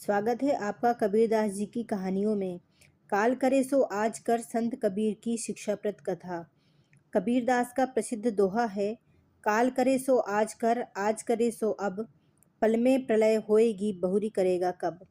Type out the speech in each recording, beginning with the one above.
स्वागत है आपका कबीरदास जी की कहानियों में। काल करे सो आज कर संत कबीर की शिक्षाप्रद कथा। कबीरदास का प्रसिद्ध दोहा है, काल करे सो आज करे सो अब, पल में प्रलय होएगी बहुरी करेगा कब।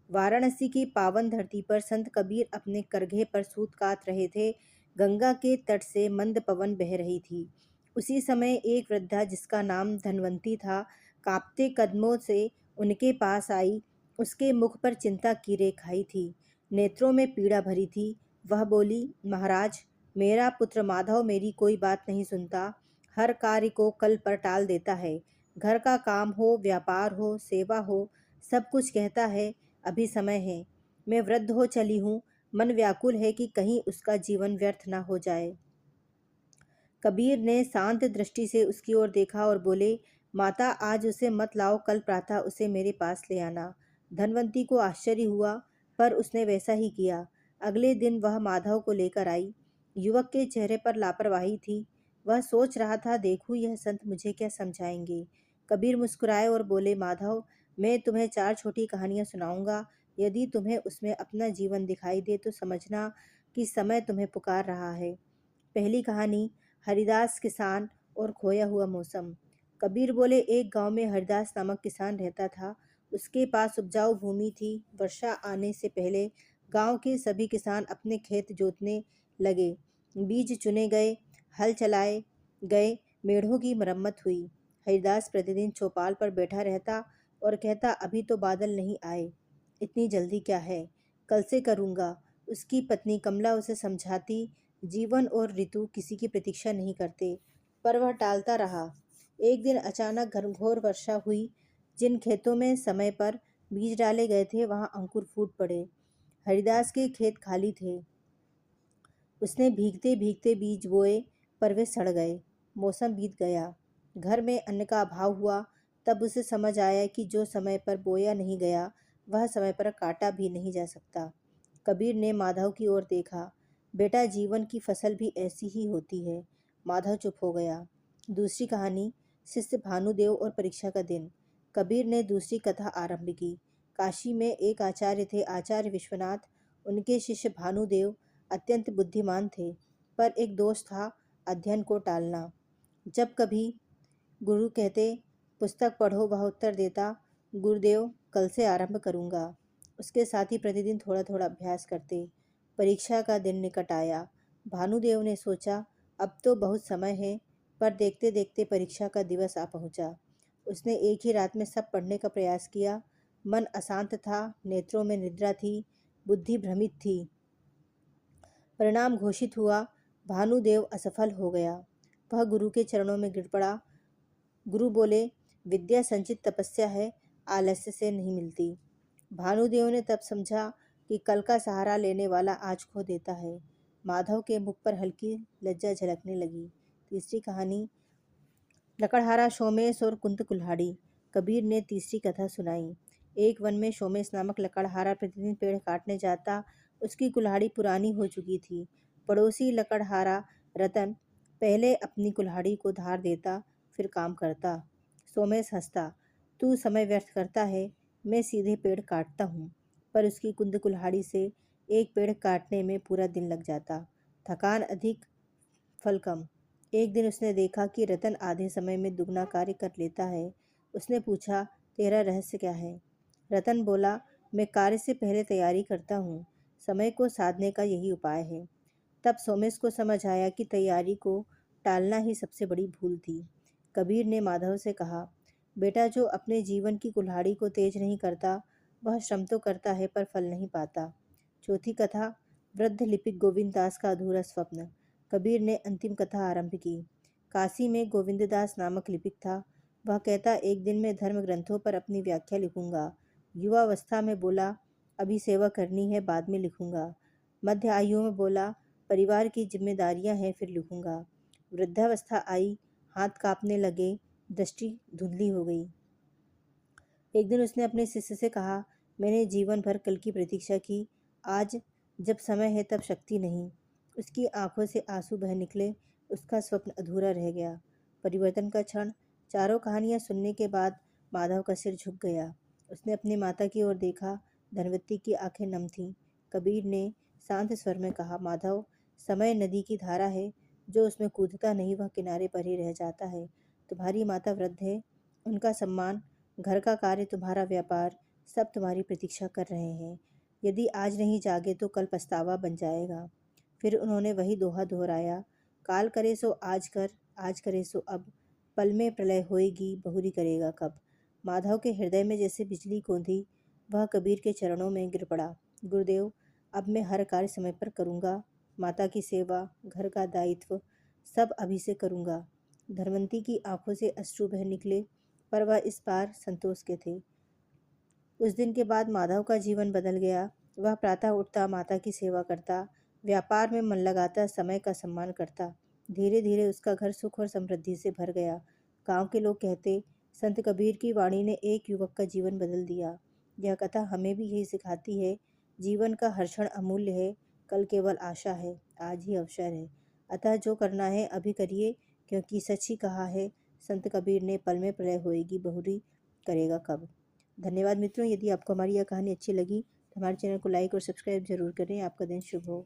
वाराणसी की पावन धरती पर संत कबीर अपने करघे पर सूत कात रहे थे। गंगा के तट से मंद पवन बह रही थी। उसी समय एक वृद्धा जिसका नाम धनवंती था, कांपते कदमों से उनके पास आई। उसके मुख पर चिंता की रेखाएं थी, नेत्रों में पीड़ा भरी थी। वह बोली, महाराज, मेरा पुत्र माधव मेरी कोई बात नहीं सुनता, हर कार्य को कल पर टाल देता है। घर का काम हो, व्यापार हो, सेवा हो, सब कुछ कहता है अभी समय है। मैं वृद्ध हो चली हूँ, मन व्याकुल है कि कहीं उसका जीवन व्यर्थ न हो जाए। कबीर ने शांत दृष्टि से उसकी ओर देखा और बोले, माता, आज उसे मत लाओ, कल प्रातः उसे मेरे पास ले आना। धनवंती को आश्चर्य हुआ, पर उसने वैसा ही किया। अगले दिन वह माधव को लेकर आई। युवक के चेहरे पर लापरवाही थी। वह सोच रहा था, देखूं यह संत मुझे क्या समझाएंगे। कबीर मुस्कुराए और बोले, माधव, मैं तुम्हें 4 छोटी कहानियां सुनाऊंगा। यदि तुम्हें उसमें अपना जीवन दिखाई दे तो समझना कि समय तुम्हें पुकार रहा है। पहली कहानी, हरिदास किसान और खोया हुआ मौसम। कबीर बोले, एक गांव में हरिदास नामक किसान रहता था। उसके पास उपजाऊ भूमि थी। वर्षा आने से पहले गांव के सभी किसान अपने खेत जोतने लगे। बीज चुने गए, हल चलाए गए, मेढ़ों की मरम्मत हुई। हरिदास प्रतिदिन चौपाल पर बैठा रहता और कहता, अभी तो बादल नहीं आए, इतनी जल्दी क्या है, कल से करूँगा। उसकी पत्नी कमला उसे समझाती, जीवन और ऋतु किसी की प्रतीक्षा नहीं करते, पर वह टालता रहा। एक दिन अचानक घनघोर वर्षा हुई। जिन खेतों में समय पर बीज डाले गए थे वहां अंकुर फूट पड़े। हरिदास के खेत खाली थे। उसने भीगते भीगते बीज बोए, पर वे सड़ गए। मौसम बीत गया। घर में अन्न का अभाव हुआ। तब उसे समझ आया कि जो समय पर बोया नहीं गया वह समय पर काटा भी नहीं जा सकता। कबीर ने माधव की ओर देखा। बेटा, जीवन की फसल भी ऐसी ही होती है। माधव चुप हो गया। दूसरी कहानी, शिष्य भानुदेव और परीक्षा का दिन। कबीर ने दूसरी कथा आरंभ की। काशी में एक आचार्य थे, आचार्य विश्वनाथ। उनके शिष्य भानुदेव अत्यंत बुद्धिमान थे, पर एक दोष था, अध्ययन को टालना। जब कभी गुरु कहते, पुस्तक पढ़ो, वह उत्तर देता, गुरुदेव, कल से आरंभ करूँगा। उसके साथ ही प्रतिदिन थोड़ा थोड़ा अभ्यास करते। परीक्षा का दिन निकट आया। भानुदेव ने सोचा, अब तो बहुत समय है, पर देखते देखते परीक्षा का दिवस आ पहुंचा। उसने एक ही रात में सब पढ़ने का प्रयास किया। मन अशांत था, नेत्रों में निद्रा थी, बुद्धि भ्रमित थी। परिणाम घोषित हुआ। भानुदेव असफल हो गया। वह गुरु के चरणों में गिर पड़ा। गुरु बोले, विद्या संचित तपस्या है, आलस्य से नहीं मिलती। भानुदेव ने तब समझा कि कल का सहारा लेने वाला आज खो देता है। माधव के मुख पर हल्की लज्जा झलकने लगी। तीसरी कहानी, लकड़हारा सोमेश और कुंत कुल्हाड़ी। कबीर ने तीसरी कथा सुनाई। एक वन में सोमेश नामक लकड़हारा प्रतिदिन पेड़ काटने जाता। उसकी कुल्हाड़ी पुरानी हो चुकी थी। पड़ोसी लकड़हारा रतन पहले अपनी कुल्हाड़ी को धार देता, फिर काम करता। सोमेश हंसता, तू समय व्यर्थ करता है, मैं सीधे पेड़ काटता हूँ। पर उसकी कुंद कुल्हाड़ी से एक पेड़ काटने में पूरा दिन लग जाता। थकान अधिक, फल कम। एक दिन उसने देखा कि रतन आधे समय में दुगना कार्य कर लेता है। उसने पूछा, तेरा रहस्य क्या है? रतन बोला, मैं कार्य से पहले तैयारी करता हूँ। समय को साधने का यही उपाय है। तब सोमेश को समझ आया कि तैयारी को टालना ही सबसे बड़ी भूल थी। कबीर ने माधव से कहा, बेटा, जो अपने जीवन की कुल्हाड़ी को तेज नहीं करता वह श्रम तो करता है पर फल नहीं पाता। चौथी कथा, वृद्ध लिपिक गोविंद दास का अधूरा स्वप्न। कबीर ने अंतिम कथा आरंभ की। काशी में गोविंददास नामक लिपिक था। वह कहता, एक दिन मैं धर्म ग्रंथों पर अपनी व्याख्या लिखूंगा। युवावस्था में बोला, अभी सेवा करनी है, बाद में लिखूंगा। मध्य आयु में बोला, परिवार की जिम्मेदारियां हैं, फिर लिखूंगा। वृद्धावस्था आई, हाथ कांपने लगे, दृष्टि धुंधली हो गई। एक दिन उसने अपने शिष्य से कहा, मैंने जीवन भर कल की प्रतीक्षा की, आज जब समय है तब शक्ति नहीं। उसकी आंखों से आंसू बह निकले। उसका स्वप्न अधूरा रह गया। परिवर्तन का क्षण। चारों कहानियां सुनने के बाद माधव का सिर झुक गया। उसने अपनी माता की ओर देखा। धनवती की आंखें नम थीं। कबीर ने शांत स्वर में कहा, माधव, समय नदी की धारा है, जो उसमें कूदता नहीं वह किनारे पर ही रह जाता है। तुम्हारी माता वृद्ध है, उनका सम्मान, घर का कार्य, तुम्हारा व्यापार, सब तुम्हारी प्रतीक्षा कर रहे हैं। यदि आज नहीं जागे तो कल पछतावा बन जाएगा। फिर उन्होंने वही दोहा दोहराया, काल करे सो आज करे सो अब, पल में प्रलय होएगी बहुरी करेगा कब। माधव के हृदय में जैसे बिजली कौंधी। वह कबीर के चरणों में गिर पड़ा। गुरुदेव, अब मैं हर कार्य समय पर करूँगा। माता की सेवा, घर का दायित्व, सब अभी से करूँगा। धनवंती की आंखों से अश्रु बह निकले, पर वह इस बार संतोष के थे। उस दिन के बाद माधव का जीवन बदल गया। वह प्रातः उठता, माता की सेवा करता, व्यापार में मन लगाता, समय का सम्मान करता। धीरे धीरे उसका घर सुख और समृद्धि से भर गया। गांव के लोग कहते, संत कबीर की वाणी ने एक युवक का जीवन बदल दिया। यह कथा हमें भी यही सिखाती है, जीवन का हर क्षण अमूल्य है, कल केवल आशा है, आज ही अवसर है। अतः जो करना है अभी करिए, क्योंकि सच ही कहा है संत कबीर ने, पल में प्रलय होएगी बहुरी करेगा कब। धन्यवाद मित्रों। यदि आपको हमारी यह कहानी अच्छी लगी तो हमारे चैनल को लाइक और सब्सक्राइब जरूर करें। आपका दिन शुभ हो।